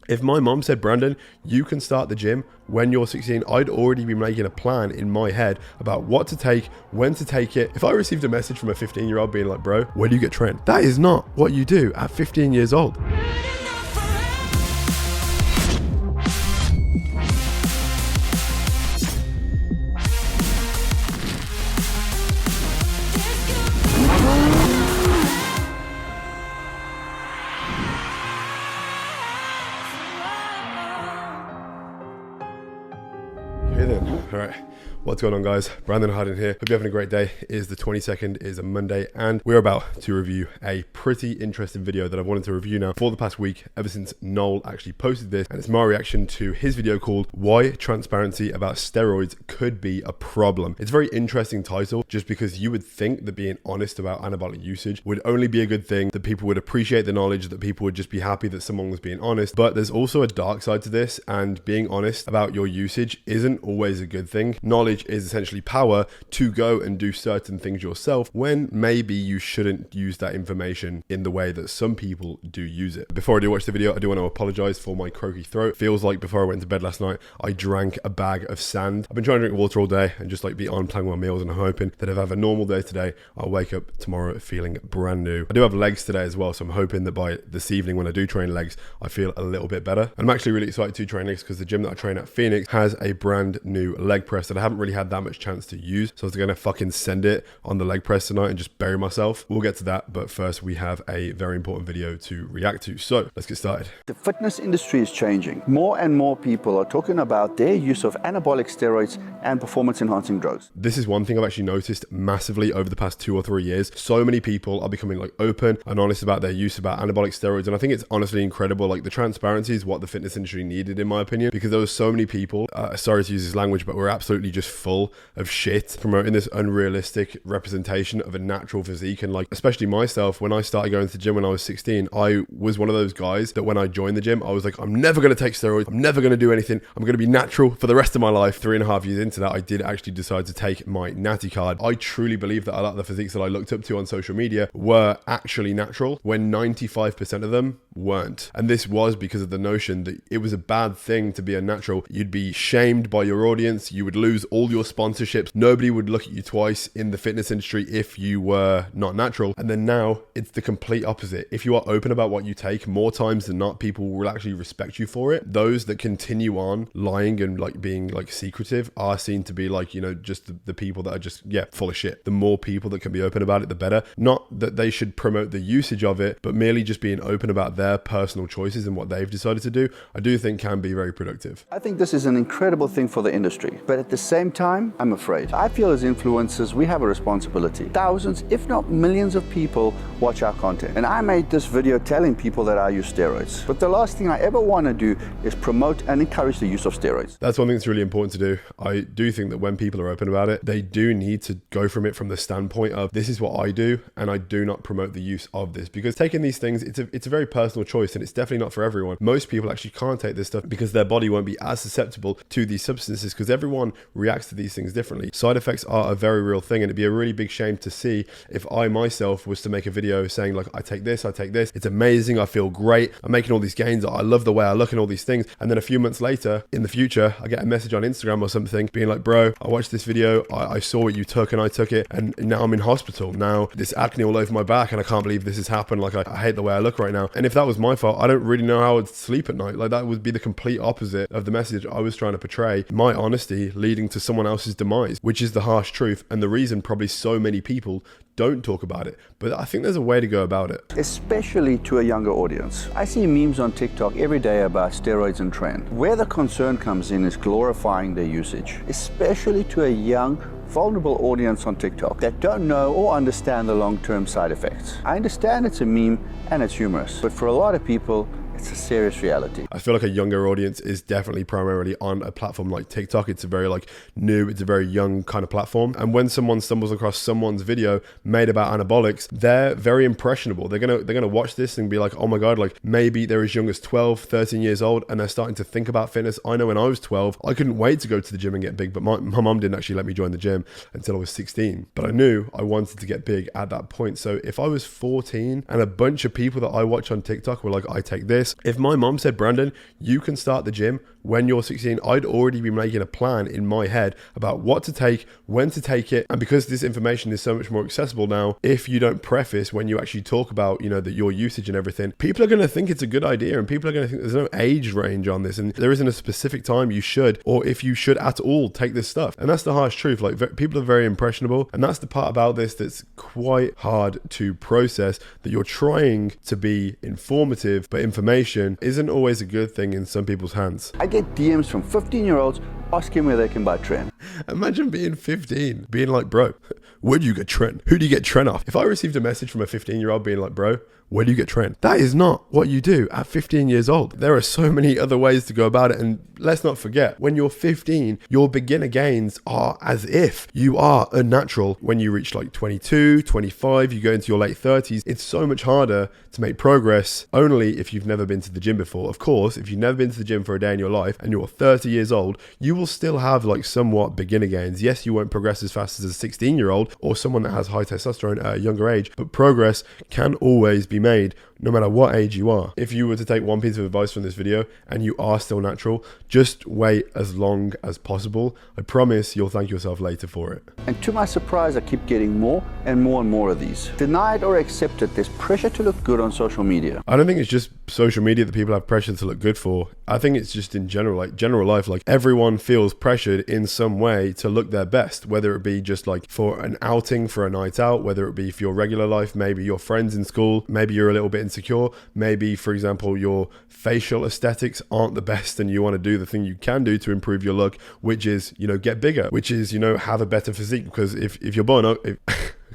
If my mom said, Brandon, you can start the gym when you're 16, I'd already be making a plan in my head about what to take, when to take it. If I received a message from a 15-year-old being like, bro, where do you get trained? That is not what you do at 15 years old. Hey then. All right. What's going on, guys? Brandon Hardin here. Hope you're having a great day. It is the 22nd, it is a Monday, and we're about to review a pretty interesting video that I've wanted to review now for the past week, ever since Noel actually posted this, and it's my reaction to his video called Why Transparency About Steroids Could Be a Problem. It's a very interesting title, just because you would think that being honest about anabolic usage would only be a good thing, that people would appreciate the knowledge, that people would just be happy that someone was being honest. But there's also a dark side to this, and being honest about your usage isn't always a good thing. Knowledge is essentially power to go and do certain things yourself when maybe you shouldn't use that information in the way that some people do use it. Before I do watch the video, I do want to apologize for my croaky throat. Feels like before I went to bed last night, I drank a bag of sand. I've been trying to drink water all day and just like be on planning my meals, and I'm hoping that if I have a normal day today, I'll wake up tomorrow feeling brand new. I do have legs today as well, so I'm hoping that by this evening when I do train legs, I feel a little bit better. And I'm actually really excited to train legs because the gym that I train at, Phoenix, has a brand new leg press that I haven't really had that much chance to use, so I was gonna fucking send it on the leg press tonight and just bury myself. We'll get to that, but first we have a very important video to react to, so let's get started. The fitness industry is changing. More and more people are talking about their use of anabolic steroids and performance enhancing drugs. This is one thing I've actually noticed massively over the past 2 or 3 years. So many people are becoming like open and honest about their use about anabolic steroids, and I think it's honestly incredible. Like, the transparency is what the fitness industry needed, in my opinion, because there was so many people, sorry to use this language, but we're absolutely just full of shit promoting this unrealistic representation of a natural physique. And like, especially myself, when I started going to the gym when I was 16, I was one of those guys that when I joined the gym, I was like, I'm never going to take steroids, I'm never going to do anything, I'm going to be natural for the rest of my life. 3.5 years into that, I did actually decide to take my natty card. I truly believe that a lot of the physiques that I looked up to on social media were actually natural, when 95% of them weren't. And this was because of the notion that it was a bad thing to be unnatural. You'd be shamed by your audience, you would lose all your sponsorships, nobody would look at you twice in the fitness industry if you were not natural. And then now it's the complete opposite. If you are open about what you take, more times than not, people will actually respect you for it. Those that continue on lying and like being like secretive are seen to be like, you know, just the people that are just, yeah, full of shit. The more people that can be open about it, the better. Not that they should promote the usage of it, but merely just being open about their personal choices and what they've decided to do, I do think can be very productive. I think this is an incredible thing for the industry, but at the same time, I'm afraid. I feel as influencers, we have a responsibility. Thousands, if not millions of people watch our content. And I made this video telling people that I use steroids. But the last thing I ever want to do is promote and encourage the use of steroids. That's one thing that's really important to do. I do think that when people are open about it, they do need to go from it from the standpoint of, this is what I do, and I do not promote the use of this. Because taking these things, it's a very personal choice, and it's definitely not for everyone. Most people actually can't take this stuff because their body won't be as susceptible to these substances, because everyone reacts to these things differently. Side effects are a very real thing, and it'd be a really big shame to see if I myself was to make a video saying like, I take this, it's amazing, I feel great, I'm making all these gains, I love the way I look and all these things, and then a few months later in the future I get a message on Instagram or something being like, bro, I watched this video, I saw what you took and I took it, and now I'm in hospital, now this acne all over my back and I can't believe this has happened, like I hate the way I look right now. And if that was my fault, I don't really know how I'd sleep at night. Like, that would be the complete opposite of the message I was trying to portray, my honesty leading to someone else's demise, which is the harsh truth, and the reason probably so many people don't talk about it. But I think there's a way to go about it. Especially to a younger audience. I see memes on TikTok every day about steroids and trend. Where the concern comes in is glorifying their usage, especially to a young, vulnerable audience on TikTok that don't know or understand the long-term side effects. I understand it's a meme and it's humorous, but for a lot of people, it's a serious reality. I feel like a younger audience is definitely primarily on a platform like TikTok. It's a very like new, it's a very young kind of platform. And when someone stumbles across someone's video made about anabolics, they're very impressionable. They're gonna watch this and be like, oh my God, like maybe they're as young as 12, 13 years old and they're starting to think about fitness. I know when I was 12, I couldn't wait to go to the gym and get big, but my mom didn't actually let me join the gym until I was 16. But I knew I wanted to get big at that point. So if I was 14 and a bunch of people that I watch on TikTok were like, I take this, this. If my mom said, Brandon, you can start the gym when you're 16, I'd already be making a plan in my head about what to take, when to take it. And because this information is so much more accessible now, if you don't preface when you actually talk about, your usage and everything, people are going to think it's a good idea, and people are going to think there's no age range on this, and there isn't a specific time you should, or if you should at all, take this stuff. And that's the harsh truth. Like, people are very impressionable, and that's the part about this that's quite hard to process, that you're trying to be informative, but information isn't always a good thing in some people's hands. I get DMs from 15-year-olds asking where they can buy Tren. Imagine being 15, being like, bro, where do you get Tren? Who do you get Tren off? If I received a message from a 15-year-old being like, bro, where do you get Tren? That is not what you do at 15 years old. There are so many other ways to go about it. And let's not forget, when you're 15, your beginner gains are as if you are unnatural. When you reach like 22, 25, you go into your late 30s, it's so much harder to make progress only if you've never been to the gym before. Of course, if you've never been to the gym for a day in your life and you're 30 years old, you will still have like somewhat beginner gains. Yes, you won't progress as fast as a 16-year-old or someone that has high testosterone at a younger age, but progress can always be made no matter what age you are. If you were to take one piece of advice from this video and you are still natural, just wait as long as possible. I promise you'll thank yourself later for it. And to my surprise, I keep getting more and more of these. Deny it or accept it, there's pressure to look good on social media. I don't think it's just social media that people have pressure to look good for. I think it's just in general, like general life, like everyone feels pressured in some way to look their best, whether it be just like for an outing, for a night out, whether it be for your regular life, maybe your friends in school, maybe you're a little bit insecure, maybe, for example, your facial aesthetics aren't the best and you want to do the thing you can do to improve your look, which is, get bigger, which is, have a better physique. Because if you're born, I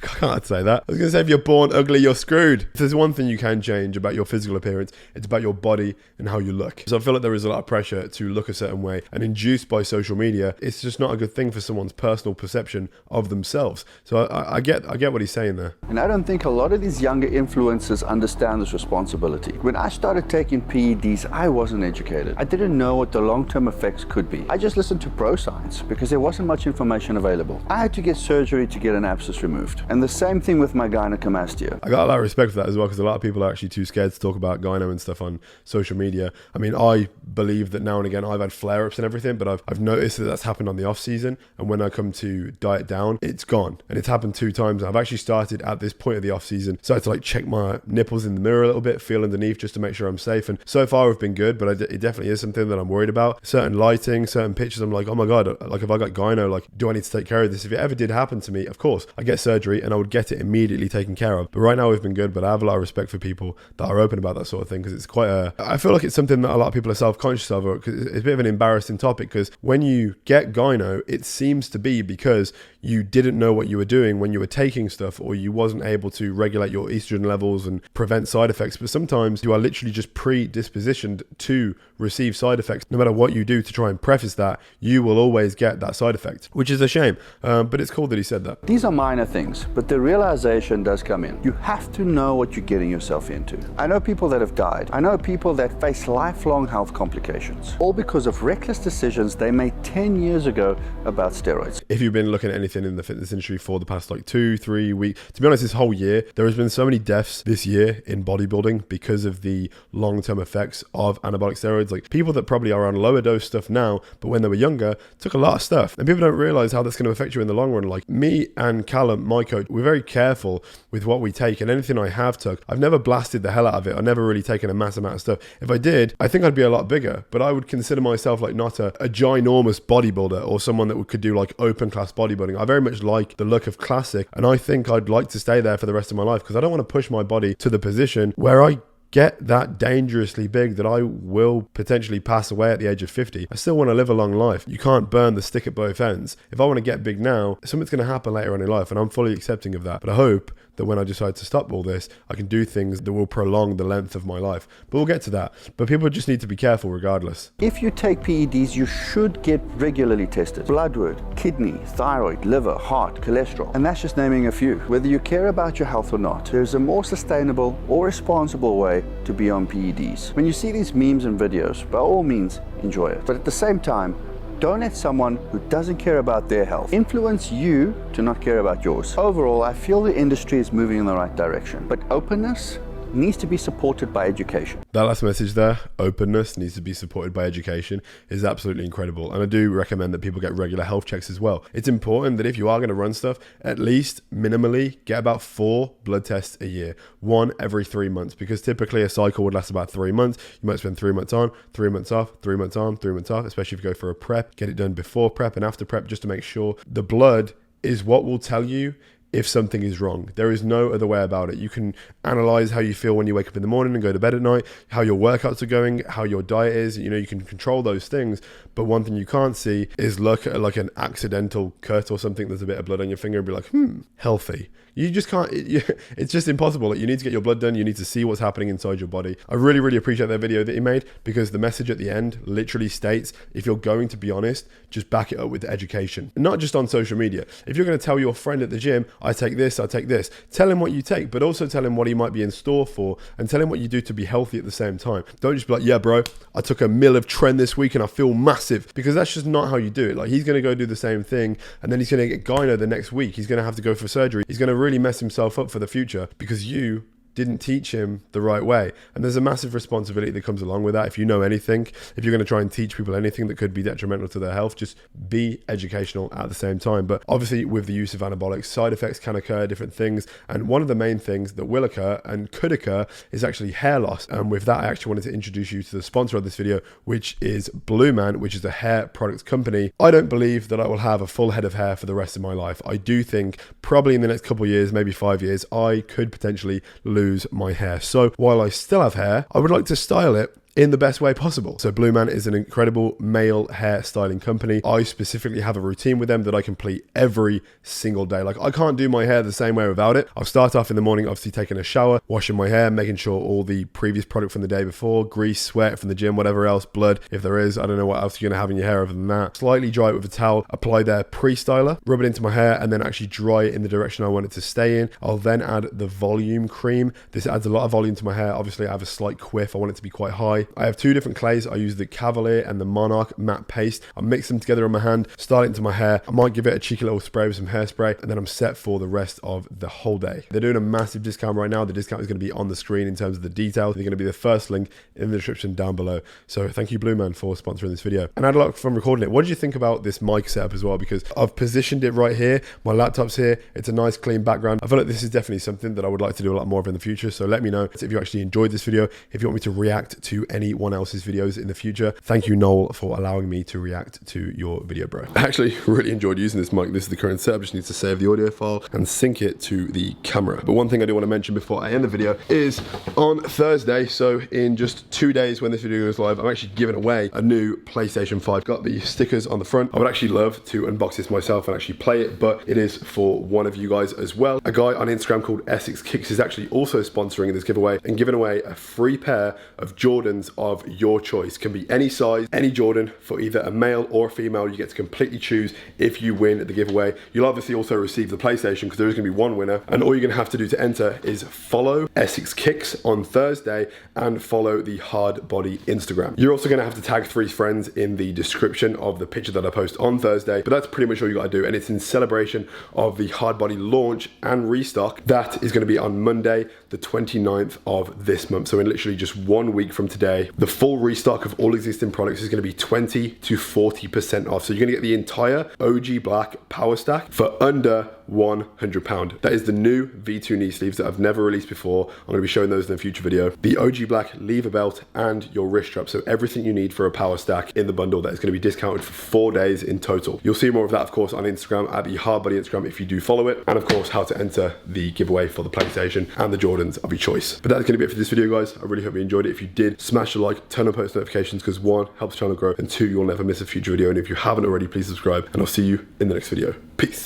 can't say that. I was going to say, if you're born ugly, you're screwed. If there's one thing you can change about your physical appearance, it's about your body and how you look. So I feel like there is a lot of pressure to look a certain way, and induced by social media, it's just not a good thing for someone's personal perception of themselves. So I get what he's saying there. And I don't think a lot of these younger influencers understand this responsibility. When I started taking PEDs, I wasn't educated. I didn't know what the long-term effects could be. I just listened to pro science because there wasn't much information available. I had to get surgery to get an abscess removed. And the same thing with my gynecomastia. I got a lot of respect for that as well, because a lot of people are actually too scared to talk about gyno and stuff on social media. I mean, I believe that now and again I've had flare-ups and everything, but I've noticed that that's happened on the off season, and when I come to diet down, it's gone. And it's happened 2 times. I've actually started at this point of the off season, started to like check my nipples in the mirror a little bit, feel underneath just to make sure I'm safe. And so far I've been good, but it definitely is something that I'm worried about. Certain lighting, certain pictures, I'm like, oh my God, like if I got gyno, like do I need to take care of this? If it ever did happen to me, of course, I get surgery and I would get it immediately taken care of. But right now we've been good, but I have a lot of respect for people that are open about that sort of thing, because it's quite I feel like it's something that a lot of people are self-conscious of, because it's a bit of an embarrassing topic, because when you get gyno, it seems to be because you didn't know what you were doing when you were taking stuff, or you wasn't able to regulate your estrogen levels and prevent side effects. But sometimes you are literally just predispositioned to receive side effects. No matter what you do to try and preface that, you will always get that side effect, which is a shame. But it's cool that he said that. These are minor things, but the realization does come in. You have to know what you're getting yourself into. I know people that have died. I know people that face lifelong health complications, all because of reckless decisions they made 10 years ago about steroids. If you've been looking at anything in the fitness industry for the past like 2-3 weeks, to be honest, this whole year, there has been so many deaths this year in bodybuilding because of the long-term effects of anabolic steroids. Like people that probably are on lower dose stuff now, but when they were younger, took a lot of stuff. And people don't realize how that's going to affect you in the long run. Like me and Callum, my coach, we're very careful with what we take, and anything I have took, I've never blasted the hell out of it. I've never really taken a mass amount of stuff. If I did, I think I'd be a lot bigger, but I would consider myself like not a ginormous bodybuilder or someone that could do like open class bodybuilding. I very much like the look of classic, and I think I'd like to stay there for the rest of my life, because I don't want to push my body to the position where I get that dangerously big that I will potentially pass away at the age of 50. I still want to live a long life. You can't burn the stick at both ends. If I want to get big now, something's going to happen later on in life, and I'm fully accepting of that. But I hope that when I decide to stop all this, I can do things that will prolong the length of my life. But we'll get to that. But people just need to be careful regardless. If you take PEDs, you should get regularly tested. Blood work, kidney, thyroid, liver, heart, cholesterol. And that's just naming a few. Whether you care about your health or not, there's a more sustainable or responsible way to be on PEDs. When you see these memes and videos, by all means, enjoy it. But at the same time, don't let someone who doesn't care about their health influence you to not care about yours. Overall, I feel the industry is moving in the right direction, but openness needs to be supported by education. That last message there, openness needs to be supported by education, is absolutely incredible. And I do recommend that people get regular health checks as well. It's important that if you are going to run stuff, at least minimally get about 4 blood tests a year, 1 every 3 months, because typically a cycle would last about 3 months. You might spend 3 months on, 3 months off, 3 months on, 3 months off, especially if you go for a prep. Get it done before prep and after prep just to make sure the blood is what will tell you if something is wrong. There is no other way about it. You can analyze how you feel when you wake up in the morning and go to bed at night, how your workouts are going, how your diet is. You know, you can control those things. But one thing you can't see is look at like an accidental cut or something, there's a bit of blood on your finger and be like, healthy. You just can't, it's just impossible. You need to get your blood done. You need to see what's happening inside your body. I really, really appreciate that video that he made, because the message at the end literally states, if you're going to be honest, just back it up with education. Not just on social media. If you're going to tell your friend at the gym, I take this, I take this, tell him what you take, but also tell him what he might be in store for, and tell him what you do to be healthy at the same time. Don't just be like, yeah, bro, I took a meal of Tren this week and I feel massive, because that's just not how you do it. Like, he's going to go do the same thing, and then he's going to get gyno the next week. He's going to have to go for surgery. He's going to really mess himself up for the future because you didn't teach him the right way. And there's a massive responsibility that comes along with that. If you know anything, if you're going to try and teach people anything that could be detrimental to their health, just be educational at the same time. But obviously with the use of anabolics, side effects can occur, different things. And one of the main things that will occur and could occur is actually hair loss. And with that, I actually wanted to introduce you to the sponsor of this video, which is Blue Man, which is a hair products company. I don't believe that I will have a full head of hair for the rest of my life. I do think probably in the next couple of years, maybe 5 years, I could potentially lose my hair. So while I still have hair, I would like to style it in the best way possible. So Blue Man is an incredible male hair styling company. I specifically have a routine with them that I complete every single day. Like, I can't do my hair the same way without it. I'll start off in the morning, obviously taking a shower, washing my hair, making sure all the previous product from the day before, grease, sweat from the gym, whatever else, blood, if there is, I don't know what else you're gonna have in your hair other than that. Slightly dry it with a towel, apply their pre-styler, rub it into my hair, and then actually dry it in the direction I want it to stay in. I'll then add the volume cream. This adds a lot of volume to my hair. Obviously I have a slight quiff. I want it to be quite high. I have 2 different clays. I use the Cavalier and the Monarch matte paste. I mix them together on my hand, start it into my hair. I might give it a cheeky little spray with some hairspray, and then I'm set for the rest of the whole day. They're doing a massive discount right now. The discount is going to be on the screen in terms of the details. They're going to be the first link in the description down below. So thank you, Blue Man, for sponsoring this video. And I had a lot of fun recording it. What did you think about this mic setup as well? Because I've positioned it right here. My laptop's here. It's a nice clean background. I feel like this is definitely something that I would like to do a lot more of in the future. So let me know if you actually enjoyed this video, if you want me to react to anyone else's videos in the future. Thank you, Noel, for allowing me to react to your video, bro. I actually really enjoyed using this mic. This is the current setup. Just need to save the audio file and sync it to the camera. But one thing I do want to mention before I end the video is on Thursday, so in just 2 days when this video goes live, I'm actually giving away a new PlayStation 5. Got the stickers on the front. I would actually love to unbox this myself and actually play it, but it is for one of you guys as well. A guy on Instagram called Essex Kicks is actually also sponsoring this giveaway and giving away a free pair of Jordans of your choice. Can be any size, any Jordan, for either a male or a female. You get to completely choose if you win the giveaway. You'll obviously also receive the PlayStation because there is going to be one winner, and all you're going to have to do to enter is follow Essex Kicks on Thursday and follow the Hard Body Instagram. You're also going to have to tag 3 friends in the description of the picture that I post on Thursday, but that's pretty much all you got to do, and it's in celebration of the Hard Body launch and restock. That is going to be on Monday, the 29th of this month. So in literally just 1 week from today, the full restock of all existing products is going to be 20 to 40% off. So you're going to get the entire OG Black Power Stack for under £100. That is the new V2 knee sleeves that I've never released before. I'm going to be showing those in a future video. The OG Black lever belt and your wrist strap. So everything you need for a power stack in the bundle that is going to be discounted for 4 days in total. You'll see more of that, of course, on Instagram at the Hard Body Instagram if you do follow it. And of course, how to enter the giveaway for the PlayStation and the Jordans of your choice. But that's going to be it for this video, guys. I really hope you enjoyed it. If you did, smash the like, turn on post notifications, because 1, helps the channel grow, and 2, you'll never miss a future video. And if you haven't already, please subscribe, and I'll see you in the next video. Peace.